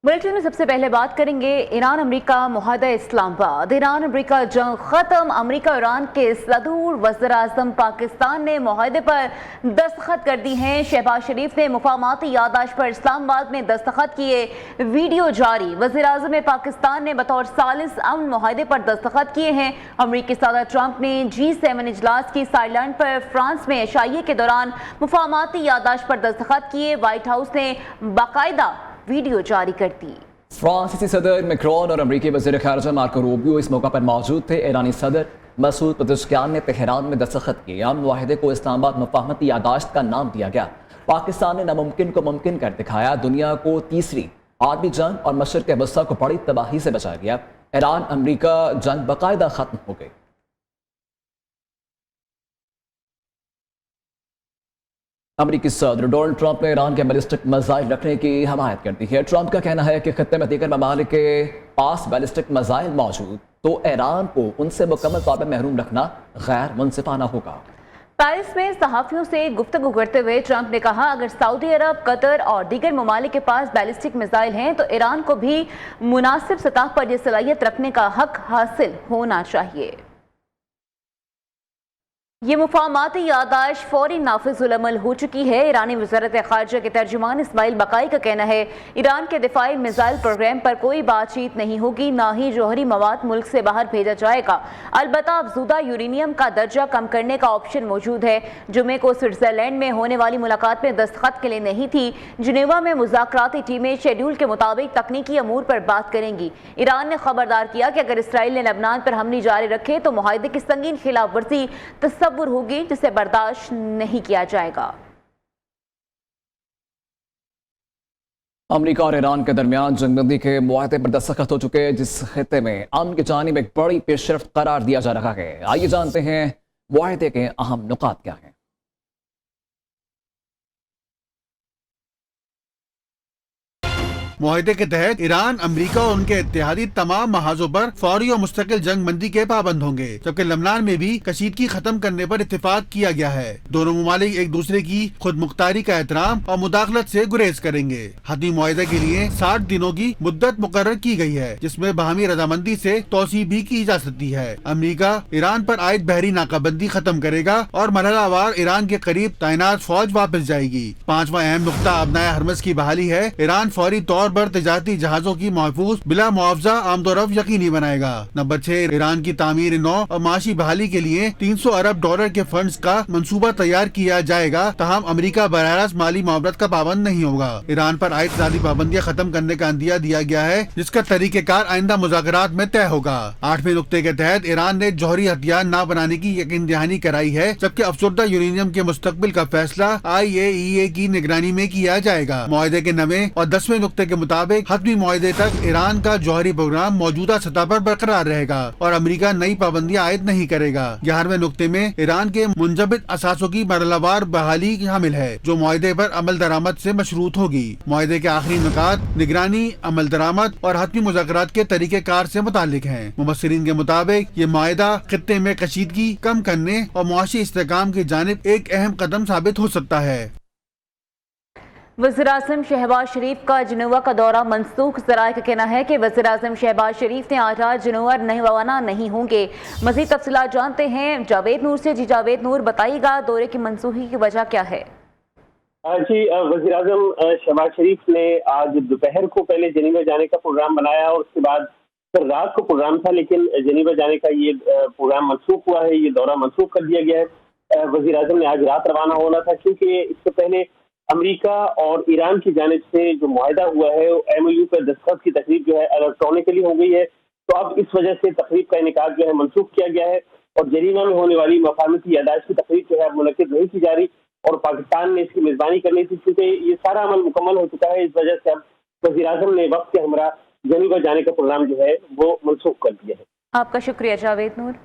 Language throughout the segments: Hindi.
बुलेटिन में सबसे पहले बात करेंगे ईरान अमेरिका मुआहदा इस्लामाबाद। ईरान अमेरिका जंग खत्म, अमेरिका ईरान के सदूर वज़ीर आज़म पाकिस्तान ने मुआहदे पर दस्तखत कर दी हैं। शहबाज शरीफ ने मुफाहमती याददाश्त पर इस्लामाबाद में दस्तखत किए, वीडियो जारी। वज़ीर आज़म पाकिस्तान ने बतौर सालिस अमन मुआहदे पर दस्तखत किए हैं। अमेरिकी सदर ट्रंप ने G7 इजलास की साइडलाइन पर फ्रांस में शाइये के दौरान मुफाहमती याददाश्त पर दस्तखत किए। व्हाइट हाउस ने बाकायदा वीडियो जारी कर दी। फ्रांसीसी सदर मैक्रोन और अमरीकी वज़ीर ख़ारिजा मार्को रूबियो इस मौका पर मौजूद थे। ईरानी सदर मसूद पज़ेश्कियान ने तेहरान में दस्तखत किए। अमन मुआहदे को इस्लामाबाद मुफाहमती याददाश्त का नाम दिया गया। पाकिस्तान ने नामुमकिन को मुमकिन कर दिखाया, दुनिया को तीसरी आलमी जंग और मशरिक़ वस्ता को बड़ी तबाही से बचा गया। ईरान अमरीका जंग बाकायदा ख़त्म हो गई। अमेरिकी सदर डोनाल्ड ट्रंप ने ईरान के बैलिस्टिक मिसाइल रखने की हमायत कर दी है। ट्रंप का कहना है कि खत्ते में दीगर ममालिक के पास बैलिस्टिक मिसाइल मौजूद, तो ईरान को उनसे मुकम्मल तौर पर महरूम रखना गैर मुनसिफाना होगा। पेरिस में सहाफियों से गुफ्तगू करते हुए ट्रंप ने कहा, अगर सऊदी अरब, कतर और दीगर ममालिक के पास बैलिस्टिक मिसाइल हैं तो ईरान को भी मुनासिब सतह पर यह सलाहियत रखने का हक हासिल होना चाहिए। ये मुफाहमती याददाश्त फौरी नाफिज़-उल-अमल हो चुकी है। ईरानी वज़ारत ख़ारिजा के तर्जुमान इस्माइल बकाई का कहना है, ईरान के दिफाई मिसाइल प्रोग्राम पर कोई बातचीत नहीं होगी, ना ही जौहरी मवाद मुल्क से बाहर भेजा जाएगा। अलबत्ता अफज़ूदा यूरेनियम का दर्जा कम करने का ऑप्शन मौजूद है। जुमे को स्विट्ज़रलैंड में होने वाली मुलाकात में दस्तखत के लिए नहीं थी। जिनेवा में मुज़ाकराती टीमें शेड्यूल के मुताबिक तकनीकी अमूर पर बात करेंगी। ईरान ने खबरदार किया कि अगर इसराइल ने लेबनान पर हमले जारी रखे तो मुआहदे की संगीन खिलाफ वर्जी होगी, जिसे बर्दाश्त नहीं किया जाएगा। अमेरिका और ईरान के दरमियान जंगबंदी के मुआहदे पर दस्तखत हो चुके हैं, जिस खित्ते में अमन की जानिब एक बड़ी पेशरफ्त करार दिया जा रहा है। आइए जानते हैं मुआहदे के अहम नुकात क्या हैं। मुआहदे के तहत ईरान, अमेरिका और उनके इत्तेहादी तमाम महाजों पर फौरी और मुस्तकिल जंग बंदी के पाबंद होंगे, जबकि लेबनान में भी कशीदगी खत्म करने पर इत्तेफाक किया गया है। दोनों ममालिक एक दूसरे की खुद मुख्तारी का एहतराम और मुदाखलत से गुरेज करेंगे। हतमी मुआहदे के लिए 60 दिनों की मुद्दत मुकर्रर की गई है, जिसमें बाहमी रजामंदी से तोसी भी की जा सकती है। अमेरिका ईरान पर आयद बहरी नाकाबंदी खत्म करेगा और मरहलावार ईरान के करीब तैनात फौज वापस जाएगी। 5वां अहम नुकता अबनाए हरमस की बहाली है। ईरान फौरी तौर पर तजारती जहाजों की महफूज बिला मुआवजा आमदोरफ्त यकीनी बनाएगा। नंबर 6, ईरान की तामीर नौ और माशी बहाली के लिए $300 अरब के फंड्स का मंसूबा तैयार किया जाएगा। तहम अमेरिका बराह रास्त माली मुआवरत का पाबंद नहीं होगा। ईरान पर आयद ज़ाती पाबंदियाँ खत्म करने का अंदिया दिया गया है, जिसका तरीक़ेकार आइंदा मुज़ाकरात में तय होगा। 8वें नुक्ते के तहत ईरान ने जौहरी हथियार न बनाने की यकीन दहानी कराई है, जबकि अफसरदा यूरेनियम के मुस्तकबिल का फैसला IAEA की निगरानी में किया जाएगा। मुआहदे के 9वें और 10वें नुक्ते के मुताबिक हतमी मुआहदे तक ईरान का जौहरी प्रोग्राम मौजूदा सतह पर बरकरार रहेगा और अमेरिका नई पाबंदियां आयद नहीं करेगा। 11वें नुक्ते में ईरान के मुंजबित असासों की मरहलावार बहाली शामिल है, जो मुआहदे पर अमल दरामद से मशरूत होगी। मुआहदे के आखिरी नुकात निगरानी, अमल दरामद और हतमी मुज़ाकरात के तरीक़ेकार से मुताल्लिक हैं। मुबस्सिरीन के मुताबिक ये मुआहदा खित्ते में कशीदगी कम करने और मुआशी इस्तेहकाम की जानिब एक अहम कदम साबित हो सकता है। वज़ीर आज़म शहबाज शरीफ का जिनेवा का दौरा मनसूख। ज़राए का कहना है कि वज़ीर आज़म शहबाज शरीफ ने आज जिनेवा रवाना नहीं होंगे। मज़ीद तफ़सीलात जानते हैं जावेद नूर से। जी जावेद नूर, बताइएगा दौरे की मनसूखी की वजह क्या है? जी, वज़ीर आज़म शहबाज शरीफ ने आज दोपहर को पहले जिनेवा जाने का प्रोग्राम बनाया और उसके बाद फिर रात को प्रोग्राम था, लेकिन जिनेवा जाने का ये प्रोग्राम मनसूख हुआ है, ये दौरा मनसूख कर दिया गया है। वज़ीर आज़म ने आज रात रवाना होना था, क्योंकि इससे पहले अमेरिका और ईरान की जानिब से जो मुआहदा हुआ है MOU पर दस्तखत की तकरीब जो है इलेक्ट्रॉनिकली हो गई है। तो अब इस वजह से तकरीब का इनेकाद जो है मनसूख किया गया है और जरीना में होने वाली मुफाहमती याददाश्त की तकरीब जो है अब मुनक्किद नहीं की जा रही और पाकिस्तान ने इसकी मेज़बानी करनी थी, क्योंकि ये सारा अमल मुकम्मल हो चुका है। इस वजह से अब वज़ीर आज़म ने वक्त के हमरा जिनेवा जाने का प्रोग्राम जो है वो मनसूख कर दिया है। आपका शुक्रिया जावेद नूर।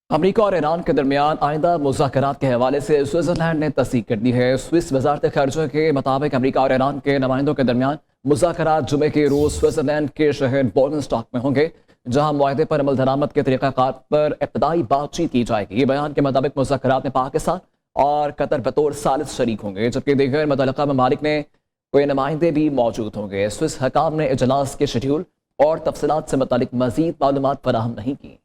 अमेरिका और ईरान के दरमियान आइंदा मुज़ाकरात के हवाले से स्विट्ज़रलैंड ने तस्दीक कर दी है। स्विस वज़ारत ख़ारिजा के मुताबिक अमेरिका और ईरान के नुमाइंदों के दरमियान मुज़ाकरात जुमे के रोज़ स्विट्ज़रलैंड के शहर बोर्नस्टॉक में होंगे, जहां मुआहदे पर अमल दरामद के तरीक़ाकार पर इब्तदाई बातचीत की जाएगी। ये बयान के मुताबिक मुज़ाकरात में पाकिस्तान और कतर बतौर सालिस शरीक होंगे, जबकि दीगर मुतल्लिका ममालिक में कोई नुमाइंदे भी मौजूद होंगे। स्विस हकाम ने इजलास के शेड्यूल और तफसीलात से मुतालिक मजीद मालूमात फराहम नहीं की।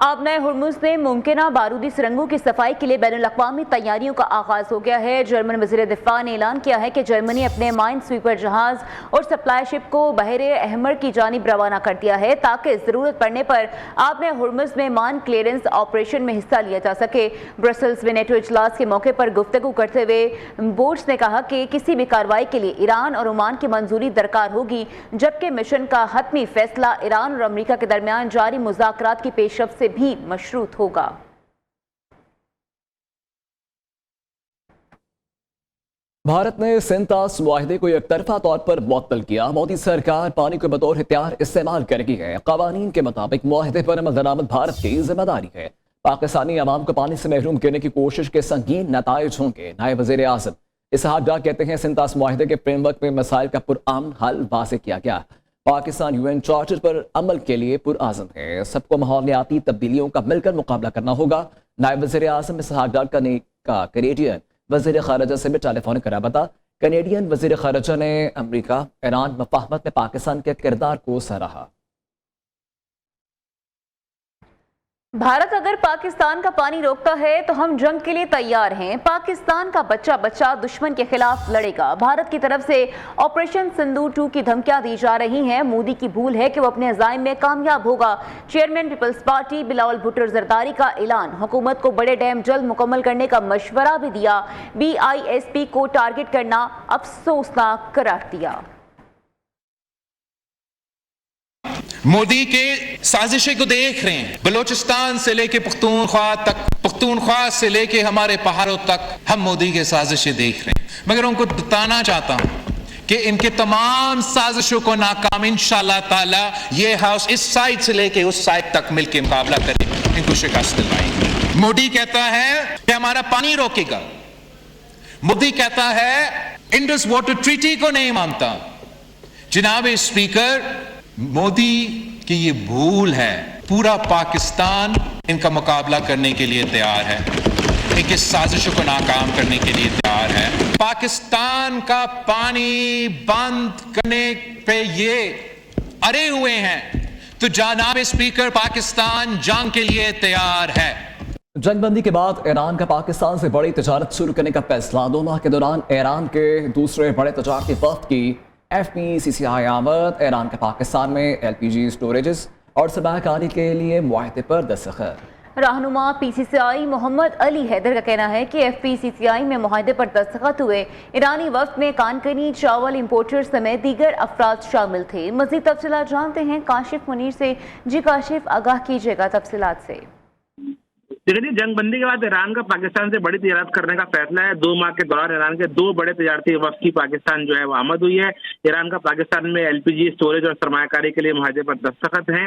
आबनाए हुर्मुज़ में मुमकिना बारूदी सुरंगों की सफाई के लिए बैनुल-अक़वामी तैयारियों का आगाज हो गया है। जर्मन वज़ीर दिफा ने ऐलान किया है कि जर्मनी अपने माइन स्वीपर जहाज और सप्लाई शिप को बहरे अहमर की जानिब रवाना कर दिया है ताकि ज़रूरत पड़ने पर आबनाए हुर्मुज़ में मान क्लियरेंस ऑपरेशन में हिस्सा लिया जा सके। ब्रसल्स में नेटो इजलास के मौके पर गुफ्तगू करते हुए बोर्ड्स ने कहा कि किसी भी कार्रवाई के लिए ईरान और ओमान की मंजूरी दरकार होगी, जबकि मिशन का हतमी फैसला ईरान और अमरीका के दरमियान जारी मुज़ाकरात की पेशरफ्त से भी मशरूत होगा। भारत ने सिंतास मुआहिदे को एकतरफा तौर पर मुअत्तल किया। मोदी सरकार पानी को बतौर हथियार इस्तेमाल करेगी है। कवानीन के मुताबिक मुआहिदे पर अमल दरामद भारत की जिम्मेदारी है। पाकिस्तानी अवाम को पानी से महरूम करने की कोशिश के संगीन नताइज होंगे। नायब वज़ीर आज़म इसहाक डार कहते हैं सिंतास मुआहिदे के फ्रेमवर्क में मसाइल का पुरअमन हल वाज़ेह किया गया। पाकिस्तान यूएन चार्टर पर अमल के लिए पुरआज़म है। सबको माहौलियाती तब्दीलियों का मिलकर मुकाबला करना होगा। नायब वज़ीर आज़म इसहाक डार का कैनेडियन वज़ीर ख़ारिजा से भी टेलीफोनिक रबता। कैनेडियन वज़ीर ख़ारिजा ने अमरीका ईरान मफाहमत में पाकिस्तान के किरदार को सराहा। भारत अगर पाकिस्तान का पानी रोकता है तो हम जंग के लिए तैयार हैं। पाकिस्तान का बच्चा बच्चा दुश्मन के खिलाफ लड़ेगा। भारत की तरफ से ऑपरेशन सिंदूर 2 की धमकियां दी जा रही हैं। मोदी की भूल है कि वो अपने अज़ाइम में कामयाब होगा। चेयरमैन पीपल्स पार्टी बिलावल भुट्टो जरदारी का ऐलान। हुकूमत को बड़े डैम जल्द मुकम्मल करने का मशवरा भी दिया। BISP को टारगेट करना अफसोसनाक करार दिया। मोदी के साजिशें को देख रहे हैं। बलोचिस्तान से लेके पख्तूनख्वा तक, पख्तूनख्वा से लेके हमारे पहाड़ों तक हम मोदी के साजिशें देख रहे हैं। मगर उनको बताना चाहता हूं कि इनके तमाम साजिशों को नाकाम इंशाअल्लाह ताला ये हाउस इस साइड से लेके उस साइड तक मिलकर मुकाबला करें, इनको शिकस्त दिलवाएंगे। मोदी कहता है कि हमारा पानी रोकेगा। मोदी कहता है इंडस वाटर ट्रीटी को नहीं मानता। जनाब स्पीकर, मोदी की ये भूल है। पूरा पाकिस्तान इनका मुकाबला करने के लिए तैयार है, इनकी साजिशों को नाकाम करने के लिए तैयार है। पाकिस्तान का पानी बंद करने पे ये अड़े हुए हैं, तो जनाब स्पीकर पाकिस्तान जंग के लिए तैयार है। जंगबंदी के बाद ईरान का पाकिस्तान से बड़ी तजारत शुरू करने का फैसला। 2 माह के दौरान ईरान के दूसरे बड़े तजारती वक्त की FPCCI आमद। ईरान का पाकिस्तान में LPG स्टोरेजेस और सरमायाकारी के लिए मुआहदे पर दस्तखत। रहनुमा PCCI मोहम्मद अली हैदर का कहना है कि FPCCI में मुआहदे पर दस्तखत हुए। ईरानी वफ्द में कानकनी चावल इंपोर्टर्स समेत दीगर अफराद शामिल थे। मज़ीद तफसीलात जानते हैं काशिफ मुनीर से। जी काशिफ, आगाह कीजिएगा तफसीलात से। देखिए, जंगबंदी के बाद ईरान का पाकिस्तान से बड़ी तजारत करने का फैसला है। 2 माह के दौरान ईरान के 2 बड़े तजारती वफ्द की पाकिस्तान जो है वो आमद हुई है। ईरान का पाकिस्तान में LPG स्टोरेज और सरमायाकारी के लिए मुआहदे पर दस्तखत हैं।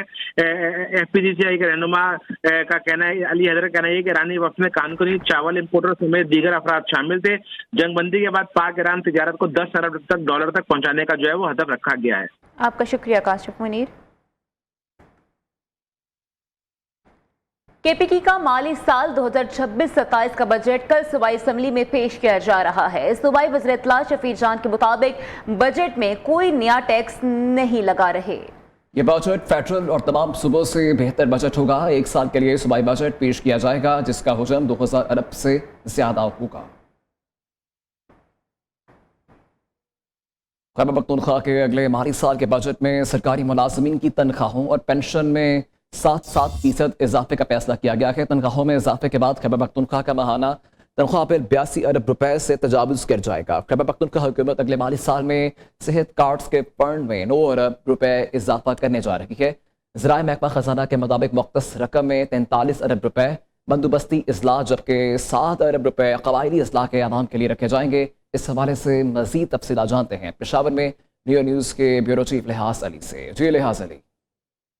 FPCCI के रहनुमा का कहना है, अली हैदर का कहना है कि ईरानी वफ्द में कानकुनी चावल इंपोर्टर समेत दीगर अफराद शामिल थे। जंगबंदी के बाद पाक ईरान तजारत को 10 अरब डॉलर तक पहुंचाने का जो है वो हदफ रखा गया है। आपका शुक्रिया काशिफ मुनीर। KPK का माली साल 2026-27 का बजट कल सूबाई असम्बली में पेश किया जा रहा है। सूबाई वज़ीर इत्तला शफीर जान के मुताबिक बजट में कोई नया टैक्स नहीं लगा रहे। ये बजट फेडरल और तमाम सूबों से बेहतर बजट होगा। 1 साल के लिए सूबाई बजट पेश किया जाएगा जिसका हुजम 2000 अरब से ज्यादा होगा। खैबर पख्तूनख्वा के अगले माली साल के बजट में सरकारी मुलाजमीन की तनख्वाहों और पेंशन में 7% इजाफे का फैसला किया गया है। तनख्वाहों में इजाफे के बाद खैबर पख्तूनख्वा का माहाना तनख्वाह पर 82 अरब रुपए से तजावुज़ कर जाएगा। खैबर पख्तूनख्वा हुकूमत अगले माली साल में सेहत कार्ड्स के फंड में 9 अरब रुपए इजाफा करने जा रही है। ज़राए महकमा खजाना के मुताबिक मुख्तस रकम में 43 अरब रुपए बंदोबस्ती इस्लाह जबकि 7 अरब रुपए कबायली इस्लाह के अवाम के लिए रखे जाएंगे। इस हवाले से मजीद तफसीलात जानते हैं पेशावर में न्यू न्यूज़ के ब्यूरो चीफ लिहाज अली से। जी लिहाज अली।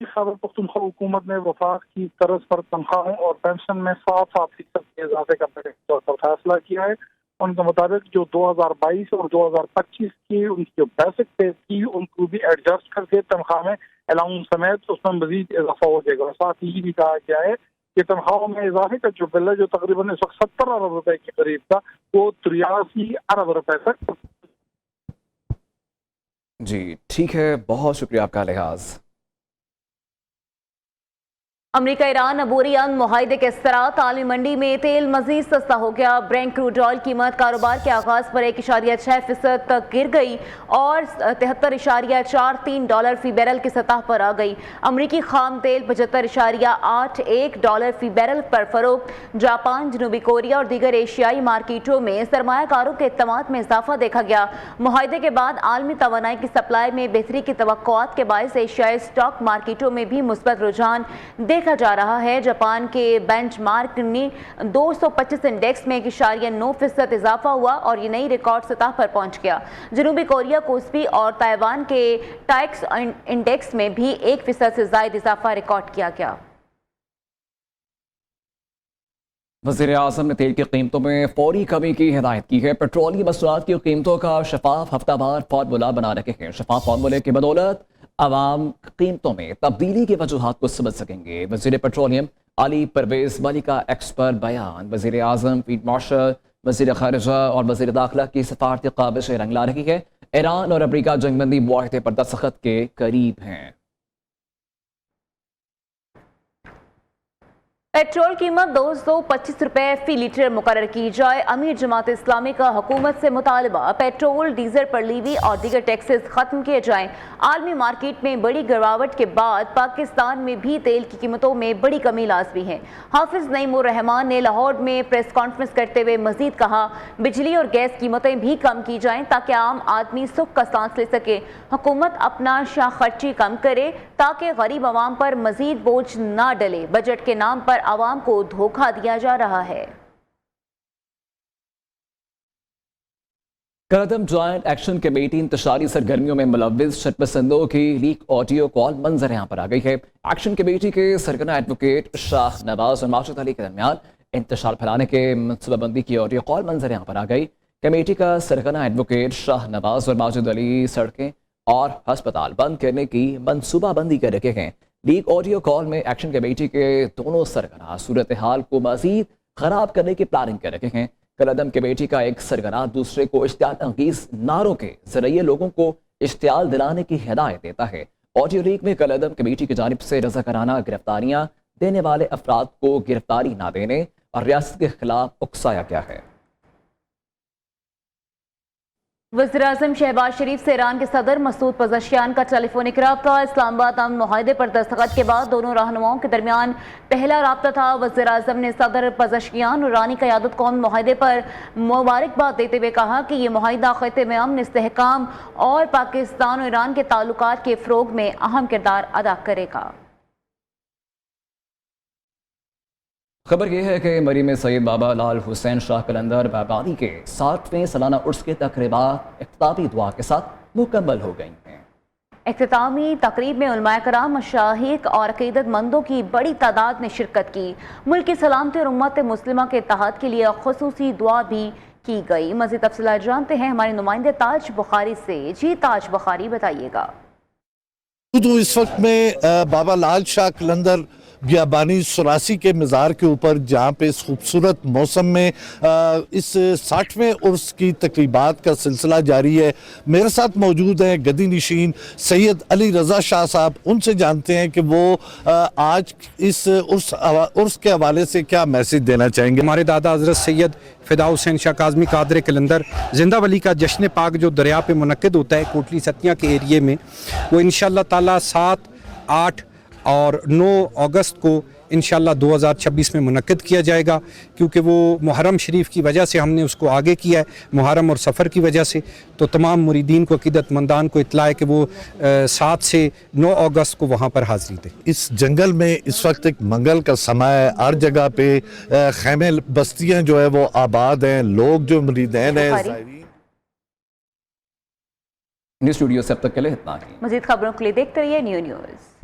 खैबर पख्तूनख्वा हुकूमत ने वफाक की तर्ज पर तनख्वाहों और पेंशन में 7% के इजाफे का तौर पर फैसला किया है। उनके मुताबिक जो 2022 और 2025 की उनकी जो बेसिक पे थी उनको भी एडजस्ट करके तनख्वाह में अलाउंस समेत उसमें मजीद इजाफा हो जाएगा। साथ ही ये भी कहा गया है कि तनख्वाहों में इजाफे का जो बिल है, जो तकरीबन इस वक्त 70 अरब रुपए के करीब था, वो 83 अरब रुपए तक। जी ठीक है, बहुत शुक्रिया आपका लिहाज। अमेरिका ईरान अबूरियान मुआहदे के असरात आलमी मंडी में तेल मजीद सस्ता हो गया। ब्रेंट क्रूड ऑयल कीमत कारोबार के आगाज पर 1.6% तक गिर गई और $73.43 फी बैरल की सतह पर आ गई। अमरीकी खाम तेल $75.81 फी बैरल पर फरोख्त। जापान, जनूबी कोरिया और दीगर एशियाई मार्केटों में सरमायाकारों के इत्तमाद में इजाफा देखा गया। मुआहदे के बाद आलमी तवानाई की सप्लाई में बेहतरी की तवक्कुआत के बायस एशियाई स्टॉक मार्केटों में भी मुस्बत रुझान देखा जा रहा है। जापान के बेंचमार्क ने 225 इंडेक्स में 1.9% इजाफा हुआ और ये नई रिकॉर्ड सतह पर पहुंच गया। जनूबी कोरिया, कोस्पी और ताइवान के टाइक्स इंडेक्स में भी 1% से ज्यादा इजाफा रिकॉर्ड किया गया। वज़ीर आज़म ने तेल की कीमतों में फौरी कमी की हिदायत की है। पेट्रोलियम मसनूआत की कीमतों का शफाफ हफ्तावार फार्मूला बना रखे हैं। शफाफ फार्मूले की बदौलत आवाम कीमतों में तब्दीली की वजूहात को समझ सकेंगे। वज़ीर पेट्रोलियम अली परवेज मलिक का एक्सपर्ट बयान वज़ीर आज़म, फील्ड मार्शल, वज़ीर ख़ारिजा और वज़ीर दाखिला की सफारती काबिश रंग ला रही है। ईरान और अमरीका जंगबंदी मुआहदे पर दस्तखत के करीब हैं। पेट्रोल कीमत 225 रुपए फी लीटर मुकर्रर की जाए। अमीर जमात इस्लामी का हुकूमत से मुतालबा पेट्रोल, डीजल पर लीवी और दीगर टैक्सेस खत्म किए जाएं। आलमी मार्केट में बड़ी गिरावट के बाद पाकिस्तान में भी तेल की कीमतों में बड़ी कमी लाजमी है। हाफिज नईमुर रहमान ने लाहौर में प्रेस कॉन्फ्रेंस करते हुए मजीद कहा, बिजली और गैस कीमतें भी कम की जाएं ताकि आम आदमी सुख का सांस ले सके। हुकूमत अपना शाह खर्ची कम करे ताकि गरीब आवाम पर मजीद बोझ ना डले। बजट के नाम पर आवाम को धोखा दिया जा रहा है। कदम ज्वाइंट एक्शन कमेटी इंतशारी सरगर्मियों में मुलव्विस शतपसंदों की लीक ऑडियो कॉल मंजर यहाँ पर आ गई है। एक्शन कमेटी के सरगना एडवोकेट शाह नवाज और माजिद अली के दरमियान इंतशार फैलाने के मनसूबाबंदी की ऑडियो कॉल मंजर यहाँ पर आ गई। कमेटी का सरगना एडवोकेट शाह नवाज और माजिद अली सड़कें और अस्पताल बंद करने की मनसूबाबंदी कर रखे हैं। लीक ऑडियो कॉल में एक्शन कमेटी के दोनों सरगना सूरत हाल को मजीद खराब करने की प्लानिंग कर रखे हैं। कलअदम कमेटी का एक सरगना दूसरे को इश्तियाल अंगेज नारों के जरिए लोगों को इश्तियाल दिलाने की हिदायत देता है। ऑडियो लीक में कलअदम कमेटी की जानिब से रज़ाकाराना गिरफ्तारियां देने वाले अफराद को गिरफ्तारी ना देने और रियासत के खिलाफ उकसाया गया है। वज़ीर-ए-आज़म शहबाज शरीफ से ईरान के सदर मसूद पज़ेश्कियान का टेलीफोनिक राब्ता। इस्लामाबाद अमन मुआहदे पर दस्तखत के बाद दोनों रहनुमाओं के दरमियान पहला राब्ता था। वज़ीर-ए-आज़म ने सदर पज़ेश्कियान और ईरानी क़यादत को अमन मुआहदे पर मुबारकबाद देते हुए कहा कि यह मुआहदा ख़ित्ते में अमन, इस्तेहकाम और पाकिस्तान और ईरान के ताल्लुकात के फ़रोग़ में अहम किरदार अदा करेगा। खबर यह है कि मरी में सैयद बाबा लाल हुसैन शाह कलंदर बाबादी के 60वें सालाना उर्स के तकरीबात इख्तितामी दुआ के साथ मुकम्मल हो गई हैं। इख्तितामी तकरीब में उलमाए कराम, मशाइख और अकीदतमंदों की बड़ी तादाद ने शिरकत की। मुल्क की सलामती और उम्मत मुस्लिमा के इत्तेहाद के लिए खुसूसी दुआ भी की गई। मज़ीद तफसीलात जानते हैं हमारे नुमाइंदे ताज बुखारी से। जी ताज बुखारी, बताइएगा। तो इस वक्त में बाबा लाल शाह कलंदर बियाबानी 84 के मज़ार के ऊपर, जहाँ पे इस खूबसूरत मौसम में इस 60वें उर्स की तकरीबात का सिलसिला जारी है। मेरे साथ मौजूद हैं गद्दी नशीन सैयद अली रज़ा शाह साहब। उनसे जानते हैं कि वो आज इस उर्स के हवाले से क्या मैसेज देना चाहेंगे। हमारे दादा हज़रत सैयद फ़िदा हुसैन शाह काज़मी कादर कलंदर जिंदा वली का जश्न पाक जो दरिया पे मुनक्किद होता है कोटली सतिया के एरिए में, वो इंशाअल्लाह ताला 7, 8 और 9 अगस्त को इंशाअल्लाह 2026 में मुनक्किद किया जाएगा, क्योंकि वो मुहर्रम शरीफ की वजह से हमने उसको आगे किया है, मुहर्रम और सफ़र की वजह से। तो तमाम मुरीदीन को, अक़ीदतमंदान को इत्तला है कि वो 7 से 9 अगस्त को वहाँ पर हाज़िरी दें। इस जंगल में इस वक्त एक मंगल का समय है, हर जगह पे खैमे बस्तियाँ जो है वो आबाद हैं, लोग जो मुरीदैन हैं। न्यूज़ स्टूडियो से अब तक के लिए इतना ही। मज़ीद खबरों के लिए देखते रहिए न्यू न्यूज़।